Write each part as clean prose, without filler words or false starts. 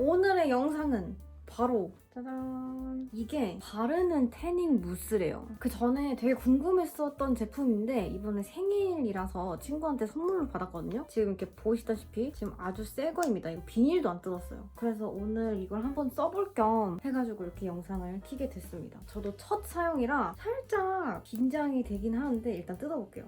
오늘의 영상은 바로 짜잔! 이게 바르는 태닝 무스래요. 그 전에 되게 궁금했었던 제품인데 이번에 생일이라서 친구한테 선물로 받았거든요. 지금 이렇게 보시다시피 지금 아주 새 거입니다. 이거 비닐도 안 뜯었어요. 그래서 오늘 이걸 한번 써볼 겸 해가지고 이렇게 영상을 켜게 됐습니다. 저도 첫 사용이라 살짝 긴장이 되긴 하는데 일단 뜯어볼게요.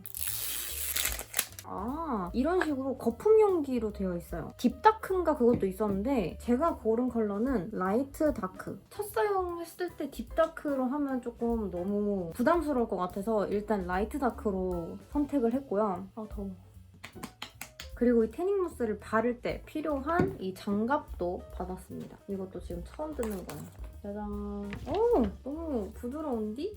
이런 식으로 거품 용기로 되어 있어요. 딥다크인가 그것도 있었는데 제가 고른 컬러는 라이트 다크. 첫 사용했을 때 딥다크로 하면 조금 너무 부담스러울 것 같아서 일단 라이트 다크로 선택을 했고요. 더워. 그리고 이 태닝 무스를 바를 때 필요한 이 장갑도 받았습니다. 이것도 지금 처음 뜯는 거예요. 짜잔. 너무 부드러운디?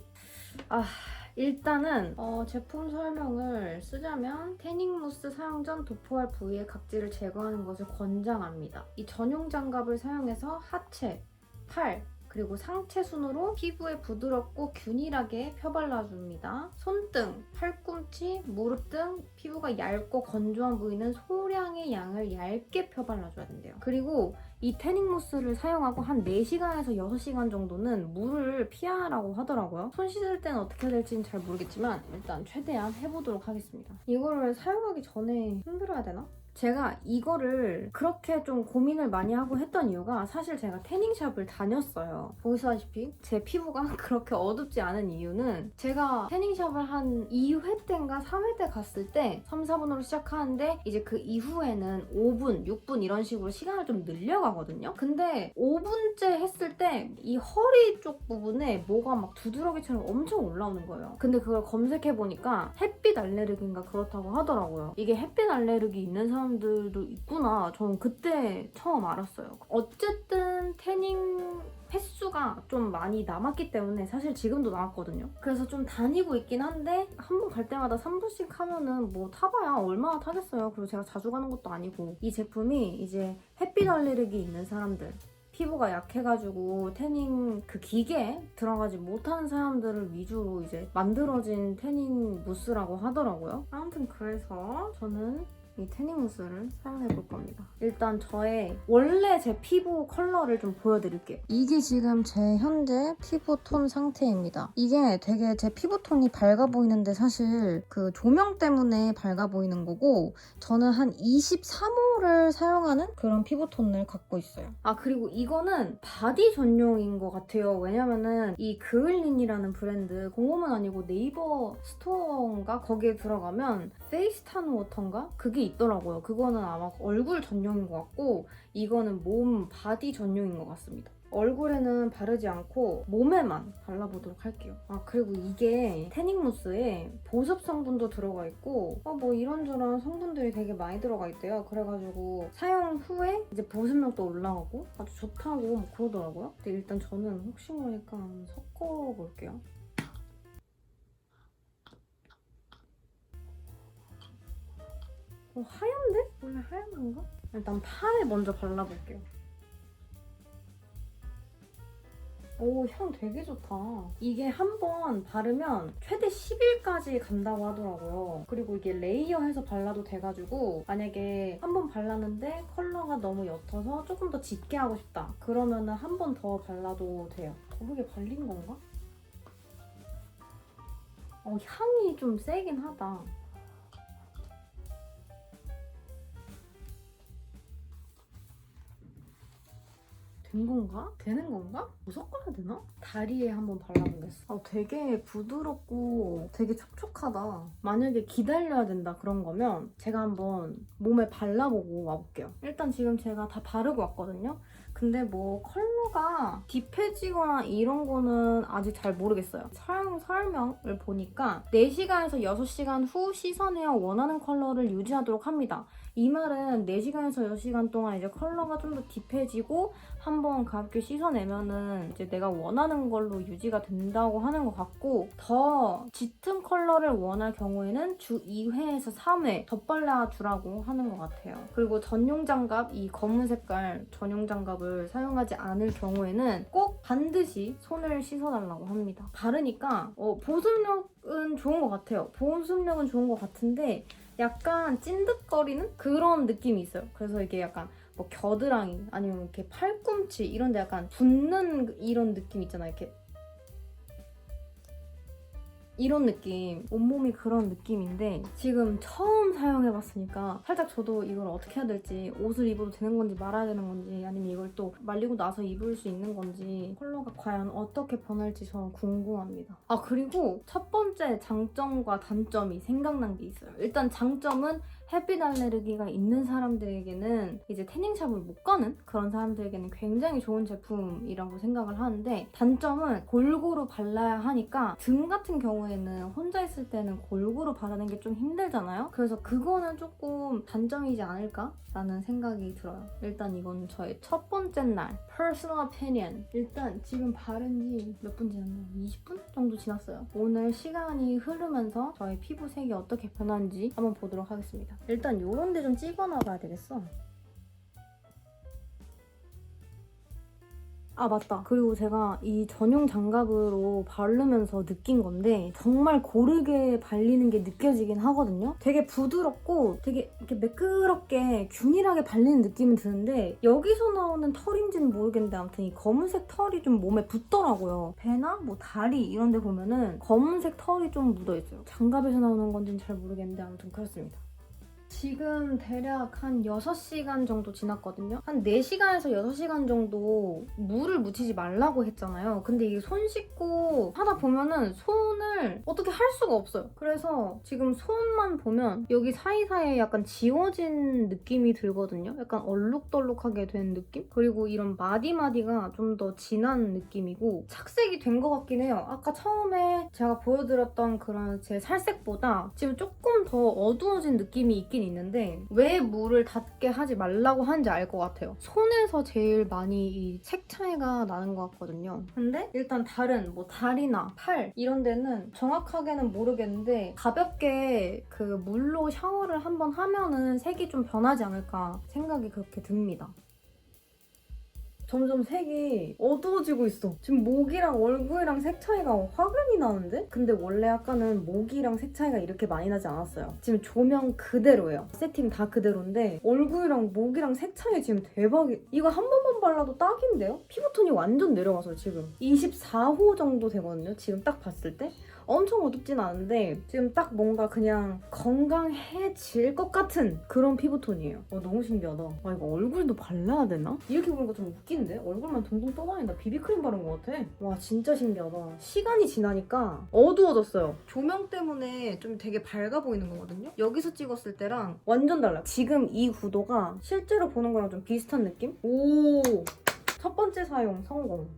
일단은 제품 설명을 쓰자면 태닝 무스 사용 전 도포할 부위의 각질을 제거하는 것을 권장합니다. 이 전용 장갑을 사용해서 하체, 팔, 그리고 상체 순으로 피부에 부드럽고 균일하게 펴발라줍니다. 손등, 팔꿈치, 무릎 등 피부가 얇고 건조한 부위는 소량의 양을 얇게 펴발라줘야 된대요. 그리고 이 태닝 무스를 사용하고 한 4시간에서 6시간 정도는 물을 피하라고 하더라고요. 손 씻을 때는 어떻게 해야 될지는 잘 모르겠지만 일단 최대한 해보도록 하겠습니다. 이거를 사용하기 전에 흔들어야 되나? 제가 이거를 그렇게 좀 고민을 많이 하고 했던 이유가 사실 제가 태닝샵을 다녔어요. 보시다시피 제 피부가 그렇게 어둡지 않은 이유는 제가 태닝샵을 한 2회 때인가 3회 때 갔을 때 3, 4분으로 시작하는데 이제 그 이후에는 5분, 6분 이런 식으로 시간을 좀 늘려가거든요. 근데 5분째 했을 때 이 허리 쪽 부분에 뭐가 막 두드러기처럼 엄청 올라오는 거예요. 근데 그걸 검색해보니까 햇빛 알레르기인가 그렇다고 하더라고요. 이게 햇빛 알레르기 있는 사람들도 있구나. 저는 그때 처음 알았어요. 어쨌든 태닝 횟수가 좀 많이 남았기 때문에 사실 지금도 남았거든요. 그래서 좀 다니고 있긴 한데 한 번 갈 때마다 3분씩 하면은 뭐 타봐야 얼마나 타겠어요. 그리고 제가 자주 가는 것도 아니고 이 제품이 이제 햇빛 알레르기 있는 사람들 피부가 약해가지고 태닝 그 기계에 들어가지 못하는 사람들을 위주로 이제 만들어진 태닝 무스라고 하더라고요. 아무튼 그래서 저는 이 태닝 무스를 사용해 볼 겁니다. 일단 저의 원래 제 피부 컬러를 좀 보여드릴게요. 이게 지금 제 현재 피부톤 상태입니다. 이게 되게 제 피부톤이 밝아 보이는데 사실 그 조명 때문에 밝아 보이는 거고 저는 한 23호를 사용하는 그런 피부톤을 갖고 있어요. 그리고 이거는 바디 전용인 것 같아요. 왜냐면은 이 그을린이라는 브랜드 공홈은 아니고 네이버 스토어인가 거기에 들어가면 페이스탄 워터인가? 그게 있더라고요. 그거는 아마 얼굴 전용인 것 같고 이거는 몸 바디 전용인 것 같습니다. 얼굴에는 바르지 않고 몸에만 발라보도록 할게요. 그리고 이게 태닝 무스에 보습 성분도 들어가 있고 뭐 이런저런 성분들이 되게 많이 들어가 있대요. 그래가지고 사용 후에 이제 보습력도 올라가고 아주 좋다고 뭐 그러더라고요. 근데 일단 저는 혹시 모르니까 한번 섞어볼게요. 하얀데? 원래 하얀 건가? 일단 팔에 먼저 발라볼게요. 오, 향 되게 좋다. 이게 한 번 바르면 최대 10일까지 간다고 하더라고요. 그리고 이게 레이어해서 발라도 돼가지고 만약에 한 번 발랐는데 컬러가 너무 옅어서 조금 더 짙게 하고 싶다. 그러면은 한 번 더 발라도 돼요. 거르게 발린 건가? 향이 좀 세긴 하다. 된 건가? 되는 건가? 뭐 섞어야 되나? 다리에 한번 발라보겠어. 되게 부드럽고 되게 촉촉하다. 만약에 기다려야 된다 그런 거면 제가 한번 몸에 발라보고 와볼게요. 일단 지금 제가 다 바르고 왔거든요. 근데 뭐 컬러가 딥해지거나 이런 거는 아직 잘 모르겠어요. 사용 설명을 보니까 4시간에서 6시간 후 씻어내어 원하는 컬러를 유지하도록 합니다. 이 말은 4시간에서 6시간 동안 이제 컬러가 좀 더 딥해지고 한번 가볍게 씻어내면은 이제 내가 원하는 걸로 유지가 된다고 하는 것 같고 더 짙은 컬러를 원할 경우에는 주 2회에서 3회 덧발라주라고 하는 것 같아요. 그리고 전용 장갑, 이 검은 색깔 전용 장갑을 사용하지 않을 경우에는 꼭 반드시 손을 씻어달라고 합니다. 바르니까 보습력은 좋은 것 같아요. 보습력은 좋은 것 같은데 약간 찐득거리는 그런 느낌이 있어요. 그래서 이게 약간 뭐 겨드랑이 아니면 이렇게 팔꿈치 이런 데 약간 붓는 이런 느낌 있잖아요. 이렇게 이런 느낌, 온몸이 그런 느낌인데 지금 처음 사용해봤으니까 살짝 저도 이걸 어떻게 해야 될지, 옷을 입어도 되는 건지 말아야 되는 건지, 아니면 이걸 또 말리고 나서 입을 수 있는 건지, 컬러가 과연 어떻게 변할지 저는 궁금합니다. 아, 그리고 첫 번째 장점과 단점이 생각난 게 있어요. 일단 장점은 햇빛 알레르기가 있는 사람들에게는, 이제 태닝샵을 못 가는 그런 사람들에게는 굉장히 좋은 제품이라고 생각을 하는데, 단점은 골고루 발라야 하니까 등 같은 경우에는 혼자 있을 때는 골고루 바르는 게 좀 힘들잖아요. 그래서 그거는 조금 단점이지 않을까라는 생각이 들어요. 일단 이건 저의 첫 번째 날 personal opinion. 일단 지금 바른 지 몇 분 지났나요? 20분 정도 지났어요. 오늘 시간이 흐르면서 저의 피부색이 어떻게 변하는지 한번 보도록 하겠습니다. 일단 요런 데 좀 찍어놔봐야 되겠어. 아, 맞다. 그리고 제가 이 전용 장갑으로 바르면서 느낀 건데 정말 고르게 발리는 게 느껴지긴 하거든요. 되게 부드럽고 되게 이렇게 매끄럽게 균일하게 발리는 느낌은 드는데, 여기서 나오는 털인지는 모르겠는데 아무튼 이 검은색 털이 좀 몸에 붙더라고요. 배나 뭐 다리 이런 데 보면은 검은색 털이 좀 묻어있어요. 장갑에서 나오는 건지는 잘 모르겠는데 아무튼 그렇습니다. 지금 대략 한 6시간 정도 지났거든요. 한 4시간에서 6시간 정도 물을 묻히지 말라고 했잖아요. 근데 이게 손 씻고 하다 보면은 손을 어떻게 할 수가 없어요. 그래서 지금 손만 보면 여기 사이사이에 약간 지워진 느낌이 들거든요. 약간 얼룩덜룩하게 된 느낌? 그리고 이런 마디마디가 좀 더 진한 느낌이고 착색이 된 것 같긴 해요. 아까 처음에 제가 보여드렸던 그런 제 살색보다 지금 조금 더 어두워진 느낌이 있긴 있는데, 왜 물을 닿게 하지 말라고 하는지 알 것 같아요. 손에서 제일 많이 이 색 차이가 나는 것 같거든요. 근데 일단 다른 뭐 다리나 팔 이런 데는 정확하게는 모르겠는데 가볍게 그 물로 샤워를 한번 하면은 색이 좀 변하지 않을까 생각이 그렇게 듭니다. 점점 색이 어두워지고 있어. 지금 목이랑 얼굴이랑 색 차이가 확연히 나는데? 근데 원래 아까는 목이랑 색 차이가 이렇게 많이 나지 않았어요. 지금 조명 그대로예요. 세팅 다 그대로인데 얼굴이랑 목이랑 색 차이 지금 대박이. 이거 한 번만 발라도 딱인데요? 피부톤이 완전 내려가서 지금 24호 정도 되거든요. 지금 딱 봤을 때. 엄청 어둡진 않은데 지금 딱 뭔가 그냥 건강해질 것 같은 그런 피부톤이에요. 너무 신기하다. 이거 얼굴도 발라야 되나? 이렇게 보니까 좀 웃긴데? 얼굴만 둥둥 떠다닌다. 비비크림 바른 것 같아. 와, 진짜 신기하다. 시간이 지나니까 어두워졌어요. 조명 때문에 좀 되게 밝아 보이는 거거든요? 여기서 찍었을 때랑 완전 달라요. 지금 이 구도가 실제로 보는 거랑 좀 비슷한 느낌? 오! 첫 번째 사용 성공.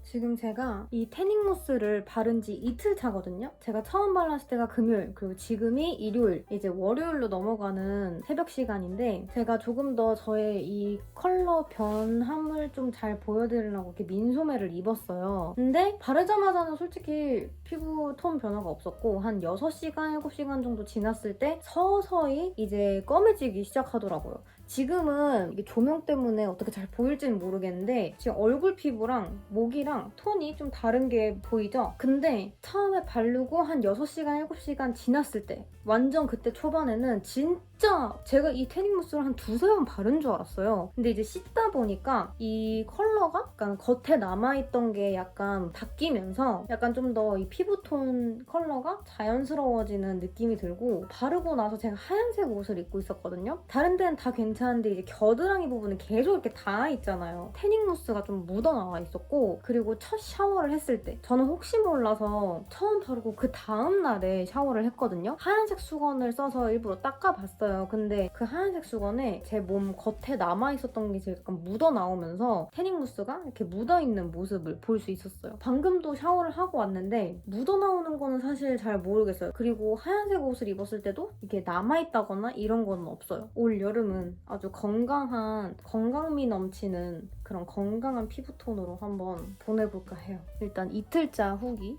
지금 제가 이 태닝무스를 바른 지 이틀 차거든요. 제가 처음 발랐을 때가 금요일, 그리고 지금이 일요일, 이제 월요일로 넘어가는 새벽 시간인데, 제가 조금 더 저의 이 컬러 변함을 좀 잘 보여드리려고 이렇게 민소매를 입었어요. 근데 바르자마자는 솔직히 피부 톤 변화가 없었고, 한 6시간, 7시간 정도 지났을 때 서서히 이제 검해지기 시작하더라고요. 지금은 이게 조명 때문에 어떻게 잘 보일지는 모르겠는데 지금 얼굴 피부랑 목이랑 톤이 좀 다른 게 보이죠? 근데 처음에 바르고 한 6시간, 7시간 지났을 때 완전 그때 초반에는 진짜 제가 이 태닝무스를 한 두세 번 바른 줄 알았어요. 근데 이제 씻다 보니까 이 컬러가 약간 겉에 남아있던 게 약간 바뀌면서 약간 좀 더 이 피부톤 컬러가 자연스러워지는 느낌이 들고, 바르고 나서 제가 하얀색 옷을 입고 있었거든요. 다른 데는 다 괜찮은데 이제 겨드랑이 부분은 계속 이렇게 닿아 있잖아요. 태닝무스가 좀 묻어나와 있었고, 그리고 첫 샤워를 했을 때 저는 혹시 몰라서 처음 바르고 그 다음 날에 샤워를 했거든요. 하얀색 수건을 써서 일부러 닦아봤어요. 근데 그 하얀색 수건에 제 몸 겉에 남아있었던 게 약간 묻어나오면서 태닝무스가 이렇게 묻어있는 모습을 볼 수 있었어요. 방금도 샤워를 하고 왔는데 묻어나오는 거는 사실 잘 모르겠어요. 그리고 하얀색 옷을 입었을 때도 이게 남아있다거나 이런 건 없어요. 올 여름은 아주 건강한, 건강미 넘치는 그런 건강한 피부톤으로 한번 보내볼까 해요. 일단 이틀차 후기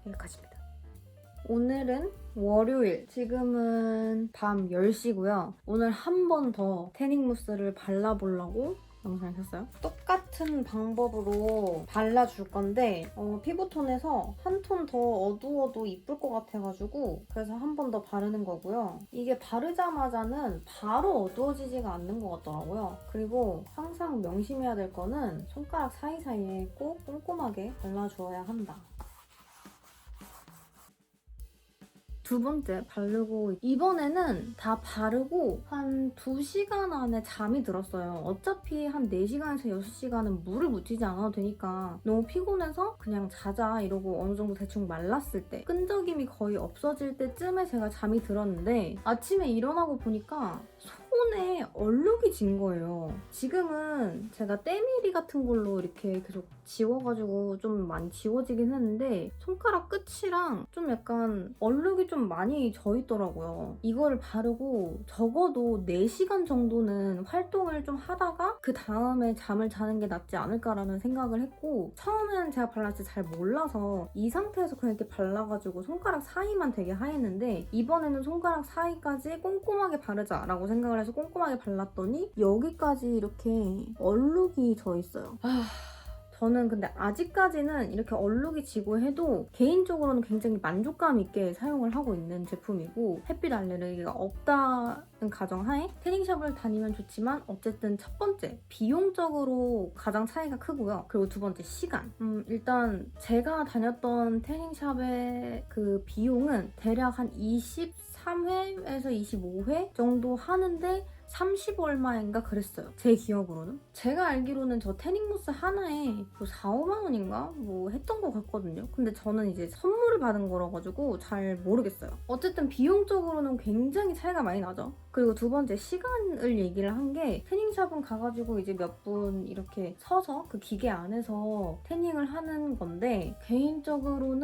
여기까지입니다. 오늘은 월요일, 지금은 밤 10시고요. 오늘 한 번 더 태닝무스를 발라보려고 영상을 켰어요. 똑같은 똑같은 방법으로 발라줄 건데 피부톤에서 한 톤 더 어두워도 이쁠 것 같아가지고 그래서 한 번 더 바르는 거고요. 이게 바르자마자는 바로 어두워지지가 않는 것 같더라고요. 그리고 항상 명심해야 될 거는 손가락 사이사이에 꼭 꼼꼼하게 발라주어야 한다. 두 번째 바르고 이번에는 다 바르고 한 2시간 안에 잠이 들었어요. 어차피 한 4시간에서 6시간은 물을 묻히지 않아도 되니까 너무 피곤해서 그냥 자자 이러고 어느 정도 대충 말랐을 때 끈적임이 거의 없어질 때쯤에 제가 잠이 들었는데 아침에 일어나고 보니까 손에 얼룩이 진 거예요. 지금은 제가 때밀이 같은 걸로 이렇게 계속 지워가지고 좀 많이 지워지긴 했는데 손가락 끝이랑 좀 약간 얼룩이 좀 많이 져있더라고요. 이거를 바르고 적어도 4시간 정도는 활동을 좀 하다가 그 다음에 잠을 자는 게 낫지 않을까라는 생각을 했고 처음에는 제가 발랐을 때 잘 몰라서 이 상태에서 그냥 이렇게 발라가지고 손가락 사이만 되게 하얘는데 이번에는 손가락 사이까지 꼼꼼하게 바르자라고 생각을 해서 꼼꼼하게 발랐더니 여기까지 이렇게 얼룩이 져있어요. 저는 근데 아직까지는 이렇게 얼룩이 지고 해도 개인적으로는 굉장히 만족감 있게 사용을 하고 있는 제품이고 햇빛 알레르기가 없다는 가정하에 태닝샵을 다니면 좋지만 어쨌든 첫 번째 비용적으로 가장 차이가 크고요. 그리고 두 번째 시간. 일단 제가 다녔던 태닝샵의 그 비용은 대략 한 23회에서 25회 정도 하는데 30 얼마인가 그랬어요. 제 기억으로는. 제가 알기로는 저 태닝무스 하나에 뭐 4, 5만 원인가? 뭐 했던 것 같거든요. 근데 저는 이제 선물을 받은 거라 가지고 잘 모르겠어요. 어쨌든 비용적으로는 굉장히 차이가 많이 나죠. 그리고 두 번째 시간을 얘기를 한 게 태닝샵은 가가지고 이제 몇 분 이렇게 서서 그 기계 안에서 태닝을 하는 건데 개인적으로는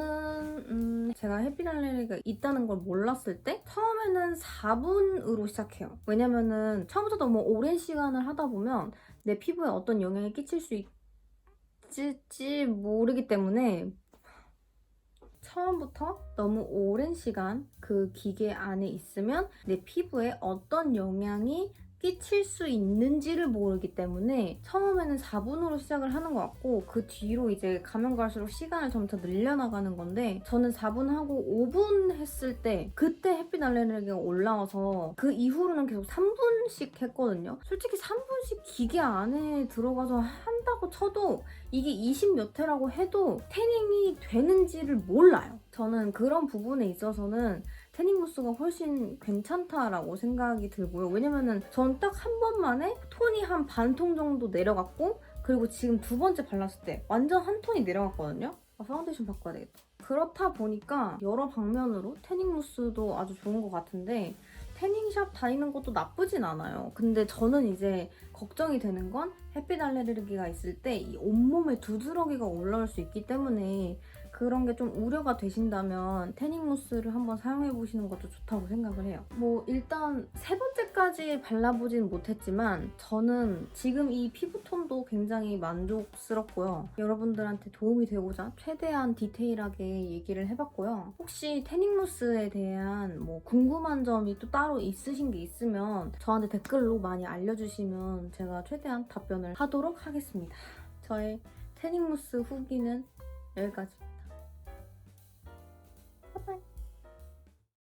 제가 햇빛 알레르기가 있다는 걸 몰랐을 때 처음에는 4분으로 시작해요. 왜냐면은 처음부터 너무 오랜 시간을 하다 보면 내 피부에 어떤 영향을 끼칠 수 있을지 모르기 때문에 처음부터 너무 오랜 시간 그 기계 안에 있으면 내 피부에 어떤 영향이 끼칠 수 있는지를 모르기 때문에 처음에는 4분으로 시작을 하는 것 같고 그 뒤로 이제 가면 갈수록 시간을 점차 늘려나가는 건데 저는 4분 하고 5분 했을 때 그때 햇빛 알레르기가 올라와서 그 이후로는 계속 3분씩 했거든요. 솔직히 3분씩 기계 안에 들어가서 한다고 쳐도 이게 20 몇 회라고 해도 태닝이 되는지를 몰라요. 저는 그런 부분에 있어서는 태닝무스가 훨씬 괜찮다라고 생각이 들고요. 왜냐면은 전 딱 한 번만에 톤이 한 반 톤 정도 내려갔고 그리고 지금 두 번째 발랐을 때 완전 한 톤이 내려갔거든요. 파운데이션 바꿔야 되겠다. 그렇다 보니까 여러 방면으로 태닝무스도 아주 좋은 것 같은데 태닝샵 다니는 것도 나쁘진 않아요. 근데 저는 이제 걱정이 되는 건 햇빛 알레르기가 있을 때 이 온몸에 두드러기가 올라올 수 있기 때문에 그런 게 좀 우려가 되신다면 태닝무스를 한번 사용해보시는 것도 좋다고 생각을 해요. 뭐 일단 세 번째까지 발라보진 못했지만 저는 지금 이 피부톤도 굉장히 만족스럽고요. 여러분들한테 도움이 되고자 최대한 디테일하게 얘기를 해봤고요. 혹시 태닝무스에 대한 뭐 궁금한 점이 또 따로 있으신 게 있으면 저한테 댓글로 많이 알려주시면 제가 최대한 답변을 하도록 하겠습니다. 저의 태닝무스 후기는 여기까지.